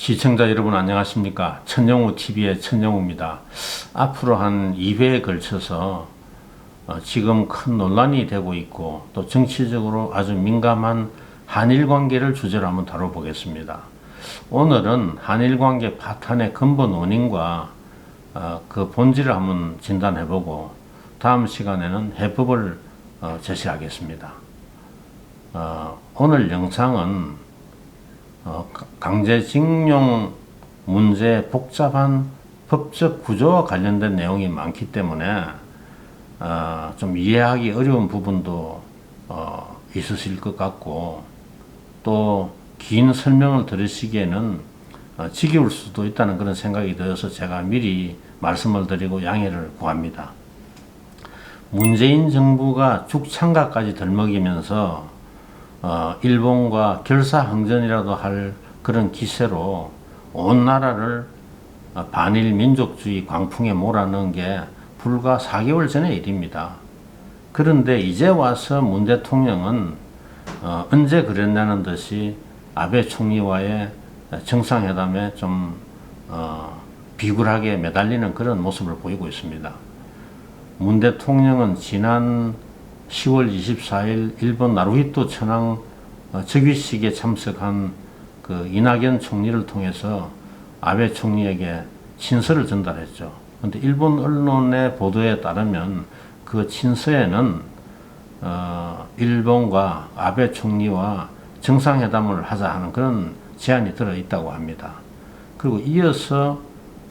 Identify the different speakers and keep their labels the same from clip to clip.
Speaker 1: 시청자 여러분 안녕하십니까? 천영우TV의 천영우입니다. 앞으로 한 2회에 걸쳐서 지금 큰 논란이 되고 있고 또 정치적으로 아주 민감한 한일 관계를 주제로 한번 다뤄보겠습니다. 오늘은 한일 관계 파탄의 근본 원인과 그 본질을 한번 진단해보고 다음 시간에는 해법을 제시하겠습니다. 오늘 영상은 강제징용 문제의 복잡한 법적 구조와 관련된 내용이 많기 때문에 좀 이해하기 어려운 부분도 있으실 것 같고 또 긴 설명을 들으시기에는 지겨울 수도 있다는 그런 생각이 들어서 제가 미리 말씀을 드리고 양해를 구합니다. 문재인 정부가 죽창가까지 들먹이면서 일본과 결사항전이라도 할 그런 기세로 온 나라를 반일 민족주의 광풍에 몰아넣은 게 불과 4개월 전의 일입니다. 그런데 이제 와서 문 대통령은 언제 그랬냐는 듯이 아베 총리와의 정상회담에 좀 비굴하게 매달리는 그런 모습을 보이고 있습니다. 문 대통령은 지난 10월 24일 일본 나루히토 천황 즉위식에 참석한 그 이낙연 총리를 통해서 아베 총리에게 친서를 전달했죠. 그런데 일본 언론의 보도에 따르면 그 친서에는 일본과 아베 총리와 정상회담을 하자 하는 그런 제안이 들어있다고 합니다. 그리고 이어서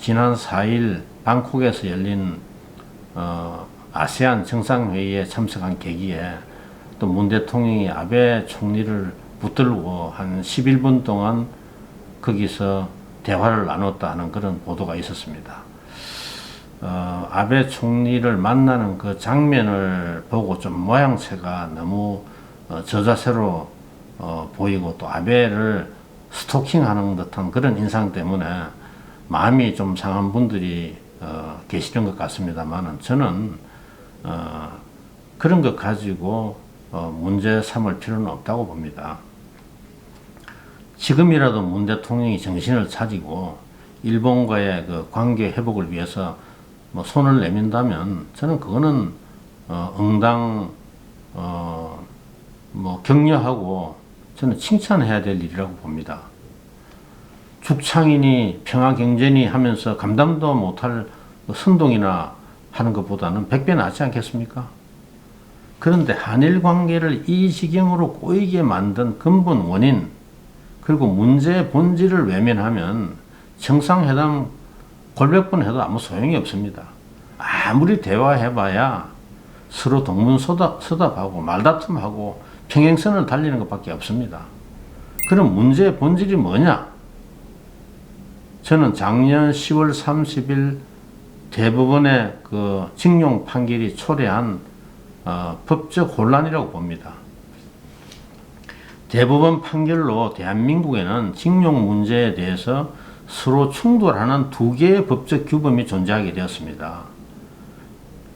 Speaker 1: 지난 4일 방콕에서 열린 아세안 정상회의에 참석한 계기에 또 문 대통령이 아베 총리를 붙들고 한 11분 동안 거기서 대화를 나눴다 하는 그런 보도가 있었습니다. 아베 총리를 만나는 그 장면을 보고 좀 모양새가 너무 저자세로 보이고 또 아베를 스토킹하는 듯한 그런 인상 때문에 마음이 좀 상한 분들이 계시는 것 같습니다만 저는 그런 것 가지고 문제 삼을 필요는 없다고 봅니다. 지금이라도 문 대통령이 정신을 차리고 일본과의 그 관계 회복을 위해서 뭐 손을 내민다면 저는 그거는 응당 뭐 격려하고 저는 칭찬해야 될 일이라고 봅니다. 죽창이니 평화경제니 하면서 감당도 못할 선동이나 하는 것보다는 100배 낫지 않겠습니까? 그런데 한일 관계를 이 지경으로 꼬이게 만든 근본 원인 그리고 문제의 본질을 외면하면 정상회담 골백번 해도 아무 소용이 없습니다. 아무리 대화해봐야 서로 동문서답하고 말다툼하고 평행선을 달리는 것밖에 없습니다. 그럼 문제의 본질이 뭐냐? 저는 작년 10월 30일 대법원의 그 징용 판결이 초래한 법적 혼란이라고 봅니다. 대법원 판결로 대한민국에는 징용 문제에 대해서 서로 충돌하는 두 개의 법적 규범이 존재하게 되었습니다.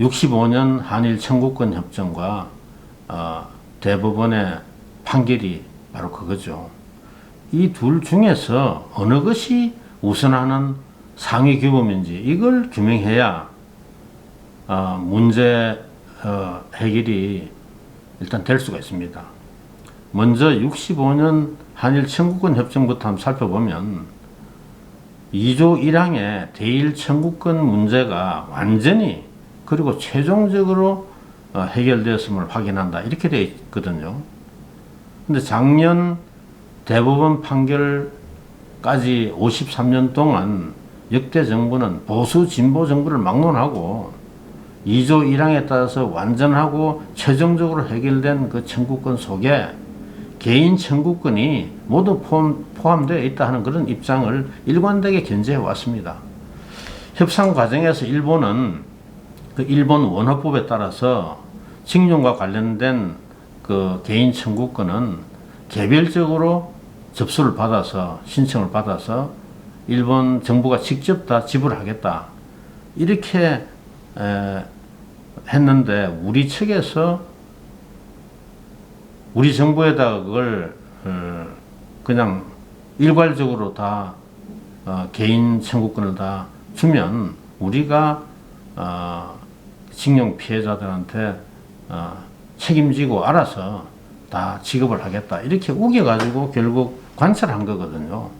Speaker 1: 65년 한일 청구권 협정과 대법원의 판결이 바로 그거죠. 이 둘 중에서 어느 것이 우선하는 상위 규범인지 이걸 규명해야 문제 해결이 일단 될 수가 있습니다. 먼저 65년 한일 청구권 협정부터 한번 살펴보면 2조 1항의 대일 청구권 문제가 완전히 그리고 최종적으로 해결되었음을 확인한다 이렇게 되어 있거든요. 근데 작년 대법원 판결까지 53년 동안 역대 정부는 보수 진보 정부를 막론하고 2조 1항에 따라서 완전하고 최종적으로 해결된 그 청구권 속에 개인 청구권이 모두 포함되어 있다 하는 그런 입장을 일관되게 견지해 왔습니다. 협상 과정에서 일본은 그 일본 원화법에 따라서 징용과 관련된 그 개인 청구권은 개별적으로 접수를 받아서 신청을 받아서 일본 정부가 직접 다 지불하겠다 이렇게 했는데 우리 측에서 우리 정부에다가 그걸 그냥 일괄적으로 다 개인 청구권을 다 주면 우리가 징용 피해자들한테 책임지고 알아서 다 지급을 하겠다 이렇게 우겨가지고 결국 관철한 거거든요.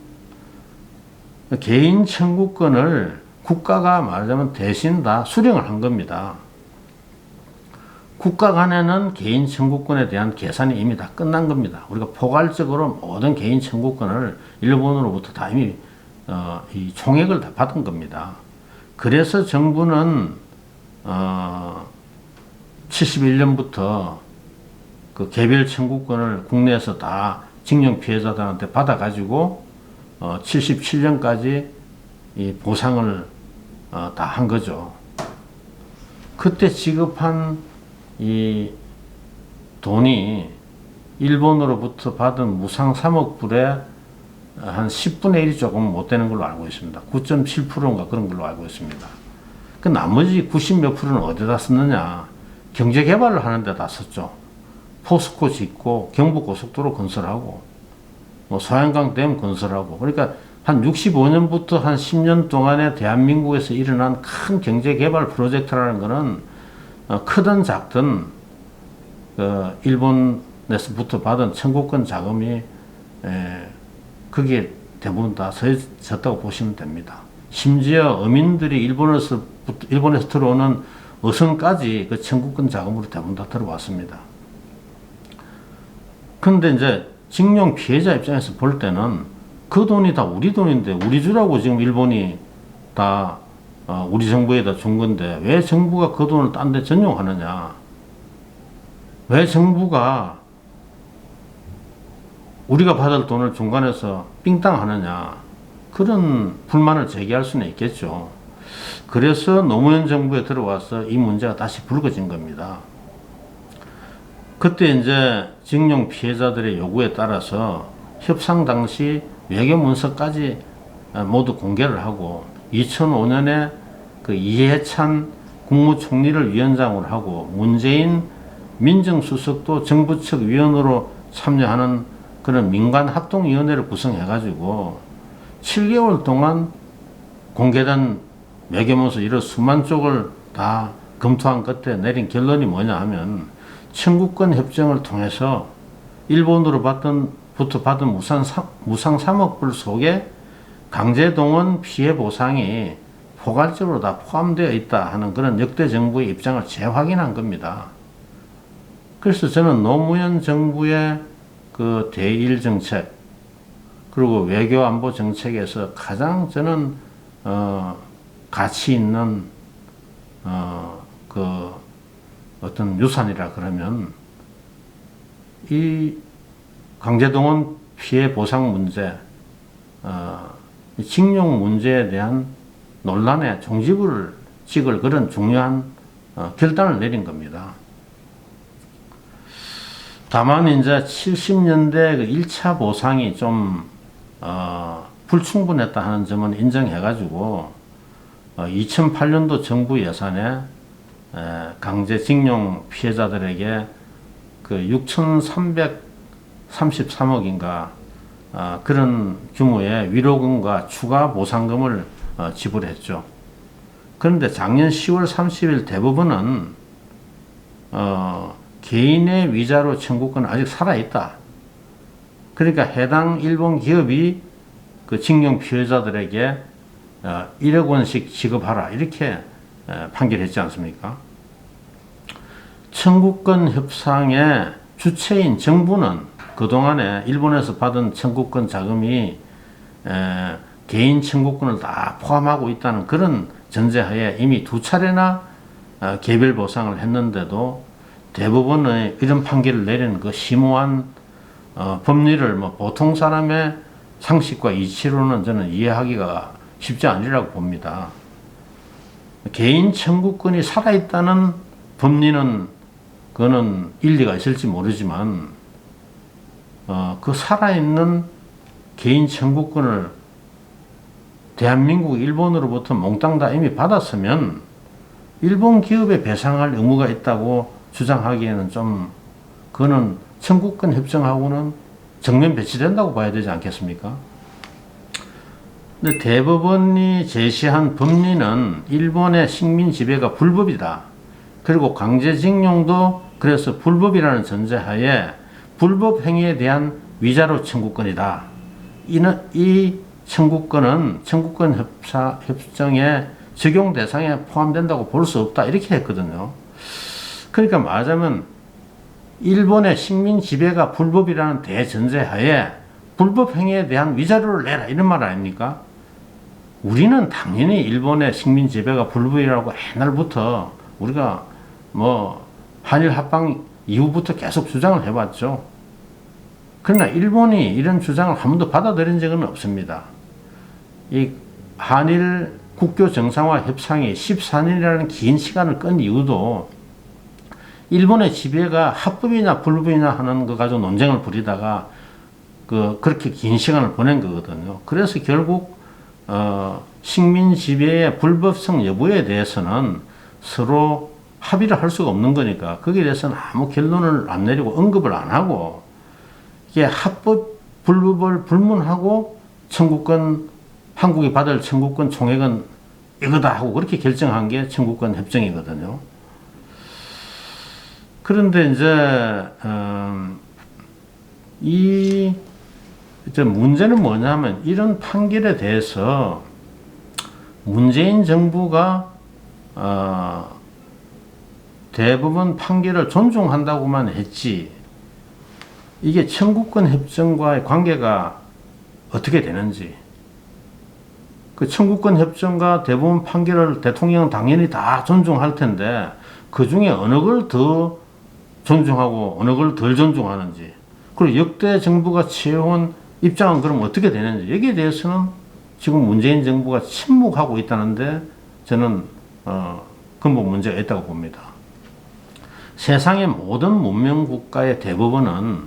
Speaker 1: 개인 청구권을 국가가 말하자면 대신 다 수령을 한 겁니다. 국가 간에는 개인 청구권에 대한 계산이 이미 다 끝난 겁니다. 우리가 포괄적으로 모든 개인 청구권을 일본으로부터 다 이미 이 총액을 다 받은 겁니다. 그래서 정부는 71년부터 그 개별 청구권을 국내에서 다 징용 피해자들한테 받아가지고 77년까지 이 보상을 다 한 거죠. 그때 지급한 이 돈이 일본으로부터 받은 무상 3억 불에 한 10분의 1이 조금 못 되는 걸로 알고 있습니다. 9.7%인가 그런 걸로 알고 있습니다. 그 나머지 90몇 프로는 어디다 썼느냐? 경제 개발을 하는 데 다 썼죠. 포스코 짓고 경부고속도로 건설하고 뭐 소양강 댐 건설하고 그러니까 한 65년부터 한 10년 동안에 대한민국에서 일어난 큰 경제 개발 프로젝트라는 것은 크든 작든 일본에서부터 받은 청구권 자금이 그게 대부분 다 서졌다고 보시면 됩니다. 심지어 어민들이 일본에서 들어오는 어선까지 그 청구권 자금으로 대부분 다 들어왔습니다. 근데 이제 징용 피해자 입장에서 볼 때는 그 돈이 다 우리 돈인데 우리 주라고 지금 일본이 다 우리 정부에다 준 건데 왜 정부가 그 돈을 딴 데 전용하느냐? 왜 정부가 우리가 받을 돈을 중간에서 삥땅 하느냐? 그런 불만을 제기할 수는 있겠죠. 그래서 노무현 정부에 들어와서 이 문제가 다시 불거진 겁니다. 그때 이제 징용 피해자들의 요구에 따라서 협상 당시 외교 문서까지 모두 공개를 하고 2005년에 그 이해찬 국무총리를 위원장으로 하고 문재인 민정수석도 정부 측 위원으로 참여하는 그런 민간 합동위원회를 구성해가지고 7개월 동안 공개된 외교문서 이런 수만 쪽을 다 검토한 끝에 내린 결론이 뭐냐 하면 청구권 협정을 통해서 일본으로부터 받은 무상 3억 불 속에 강제동원 피해 보상이 포괄적으로 다 포함되어 있다 하는 그런 역대 정부의 입장을 재확인한 겁니다. 그래서 저는 노무현 정부의 그 대일 정책 그리고 외교 안보 정책에서 가장 저는 가치 있는 그 어떤 유산이라 그러면 이 강제동원 피해 보상 문제, 징용 문제에 대한 논란의 종지부를 찍을 그런 중요한 결단을 내린 겁니다. 다만 이제 70년대 그 1차 보상이 좀 불충분했다 하는 점은 인정해가지고 2008년도 정부 예산에 강제징용 피해자들에게 그 6,333억인가 그런 규모의 위로금과 추가 보상금을 지불했죠. 그런데 작년 10월 30일 대부분은 개인의 위자료 청구권은 아직 살아있다. 그러니까 해당 일본 기업이 그 징용 피해자들에게 1억 원씩 지급하라 이렇게 판결했지 않습니까? 청구권 협상의 주체인 정부는 그동안에 일본에서 받은 청구권 자금이 개인 청구권을 다 포함하고 있다는 그런 전제하에 이미 2차례나 개별 보상을 했는데도 대부분의 이런 판결을 내리는 그 심오한 법리를 뭐 보통 사람의 상식과 이치로는 저는 이해하기가 쉽지 않으리라고 봅니다. 개인 청구권이 살아있다는 법리는 그거는 일리가 있을지 모르지만 그 살아있는 개인 청구권을 대한민국 일본으로부터 몽땅 다 이미 받았으면 일본 기업에 배상할 의무가 있다고 주장하기에는 좀 그거는 청구권 협정하고는 정면 배치된다고 봐야 되지 않겠습니까? 근데 대법원이 제시한 법리는 일본의 식민 지배가 불법이다. 그리고 강제징용도 그래서 불법이라는 전제하에 불법 행위에 대한 위자료 청구권이다. 이 청구권은 청구권 협정의 적용 대상에 포함된다고 볼 수 없다. 이렇게 했거든요. 그러니까 말하자면 일본의 식민 지배가 불법이라는 대전제하에 불법 행위에 대한 위자료를 내라 이런 말 아닙니까? 우리는 당연히 일본의 식민 지배가 불법이라고 옛날부터 우리가 뭐 한일 합방 이후부터 계속 주장을 해왔죠. 그러나 일본이 이런 주장을 한 번도 받아들인 적은 없습니다. 이 한일 국교 정상화 협상이 14년이라는 긴 시간을 끈 이유도 일본의 지배가 합법이냐 불법이냐 하는 거 가지고 논쟁을 벌이다가 그렇게 긴 시간을 보낸 거거든요. 그래서 결국 식민 지배의 불법성 여부에 대해서는 서로 합의를 할 수가 없는 거니까 거기에 대해서는 아무 결론을 안 내리고 언급을 안 하고 이게 합법 불법을 불문하고 청구권 한국이 받을 청구권 총액은 이거다 하고 그렇게 결정한 게 청구권 협정이거든요. 그런데 이제 문제는 뭐냐면 이런 판결에 대해서 문재인 정부가 대법원 판결을 존중한다고만 했지 이게 청구권 협정과의 관계가 어떻게 되는지 그 청구권 협정과 대법원 판결을 대통령은 당연히 다 존중할 텐데 그 중에 어느 걸 더 존중하고 어느 걸 덜 존중하는지 그리고 역대 정부가 취해온 입장은 그럼 어떻게 되는지 여기에 대해서는 지금 문재인 정부가 침묵하고 있다는데 저는 근본 문제가 있다고 봅니다. 세상의 모든 문명 국가의 대법원은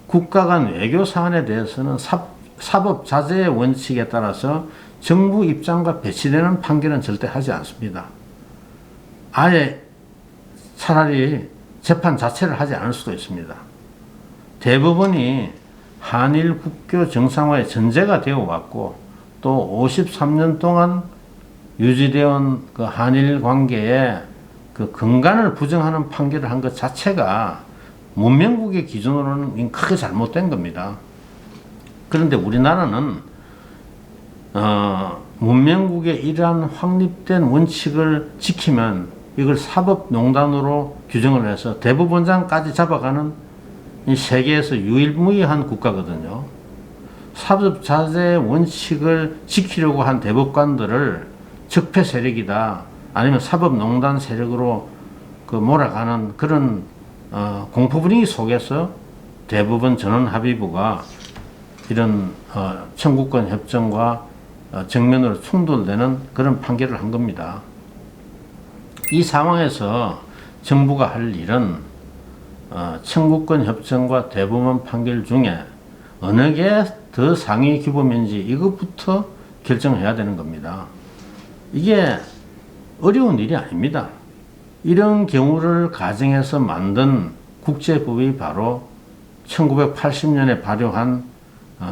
Speaker 1: 국가 간 외교 사안에 대해서는 사법 자제의 원칙에 따라서 정부 입장과 배치되는 판결은 절대 하지 않습니다. 아예 차라리 재판 자체를 하지 않을 수도 있습니다. 대법원이 한일 국교 정상화의 전제가 되어 왔고 또 53년 동안 유지되어 온 그 한일 관계에 그 근간을 부정하는 판결을 한 것 자체가 문명국의 기준으로는 크게 잘못된 겁니다. 그런데 우리나라는 문명국의 이러한 확립된 원칙을 지키면 이걸 사법농단으로 규정을 해서 대법원장까지 잡아가는 이 세계에서 유일무이한 국가거든요. 사법자제의 원칙을 지키려고 한 대법관들을 적폐 세력이다 아니면 사법농단 세력으로 몰아가는 그런 공포 분위기 속에서 대법원 전원합의부가 이런 청구권 협정과 정면으로 충돌되는 그런 판결을 한 겁니다. 이 상황에서 정부가 할 일은 청구권 협정과 대법원 판결 중에 어느 게 더 상위 규범인지 이것부터 결정해야 되는 겁니다. 이게 어려운 일이 아닙니다. 이런 경우를 가정해서 만든 국제법이 바로 1980년에 발효한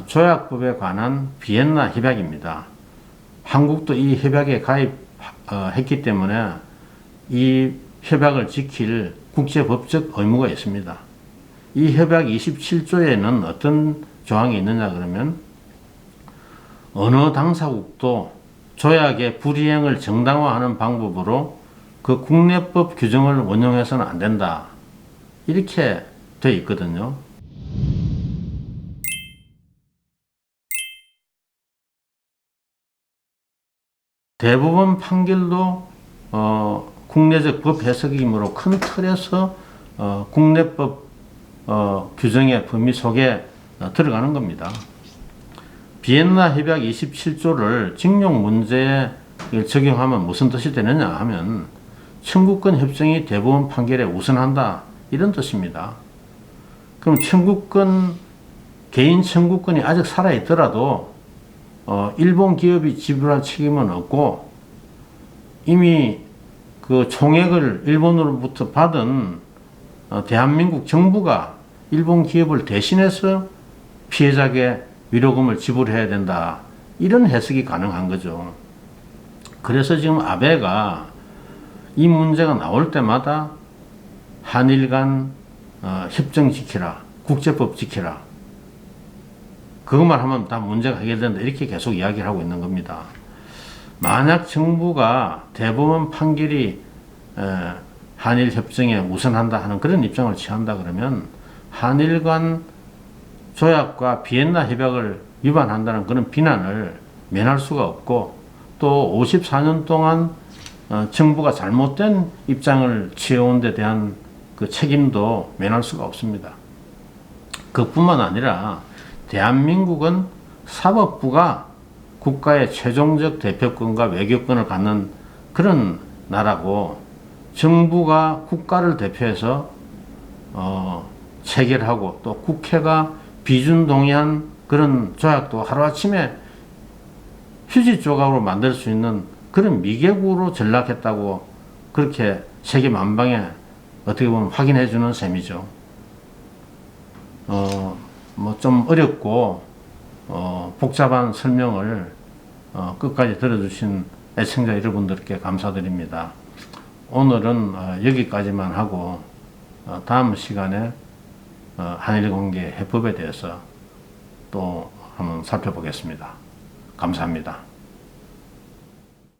Speaker 1: 조약법에 관한 비엔나 협약입니다. 한국도 이 협약에 가입했기 때문에 이 협약을 지킬 국제법적 의무가 있습니다. 이 협약 27조에는 어떤 조항이 있느냐 그러면 어느 당사국도 조약의 불이행을 정당화하는 방법으로 그 국내법 규정을 원용해서는 안 된다. 이렇게 돼 있거든요. 대법원 판결도 국내적 법 해석이므로 큰 틀에서 국내법 규정의 범위 속에 들어가는 겁니다. 비엔나 협약 27조를 징용 문제에 적용하면 무슨 뜻이 되느냐 하면 청구권 협정이 대법원 판결에 우선한다 이런 뜻입니다. 그럼 개인 청구권이 아직 살아있더라도 일본 기업이 지불할 책임은 없고 이미 그 총액을 일본으로부터 받은 대한민국 정부가 일본 기업을 대신해서 피해자에게 위로금을 지불해야 된다. 이런 해석이 가능한 거죠. 그래서 지금 아베가 이 문제가 나올 때마다 한일 간 협정 지키라, 국제법 지키라, 그것만 하면 다 문제가 해결된다, 이렇게 계속 이야기를 하고 있는 겁니다. 만약 정부가 대법원 판결이 한일 협정에 우선한다 하는 그런 입장을 취한다 그러면 한일 간 조약과 비엔나 협약을 위반한다는 그런 비난을 면할 수가 없고, 또 54년 동안 정부가 잘못된 입장을 취해온 데 대한 그 책임도 면할 수가 없습니다. 그뿐만 아니라 대한민국은 사법부가 국가의 최종적 대표권과 외교권을 갖는 그런 나라고, 정부가 국가를 대표해서 체결하고 또 국회가 비준 동의한 그런 조약도 하루아침에 휴지 조각으로 만들 수 있는 그런 미개국으로 전락했다고, 그렇게 세계 만방에 어떻게 보면 확인해 주는 셈이죠. 뭐 좀 어렵고 복잡한 설명을 끝까지 들어주신 애청자 여러분들께 감사드립니다. 오늘은 여기까지만 하고 다음 시간에 한일 관계 해법에 대해서 또 한번 살펴보겠습니다. 감사합니다.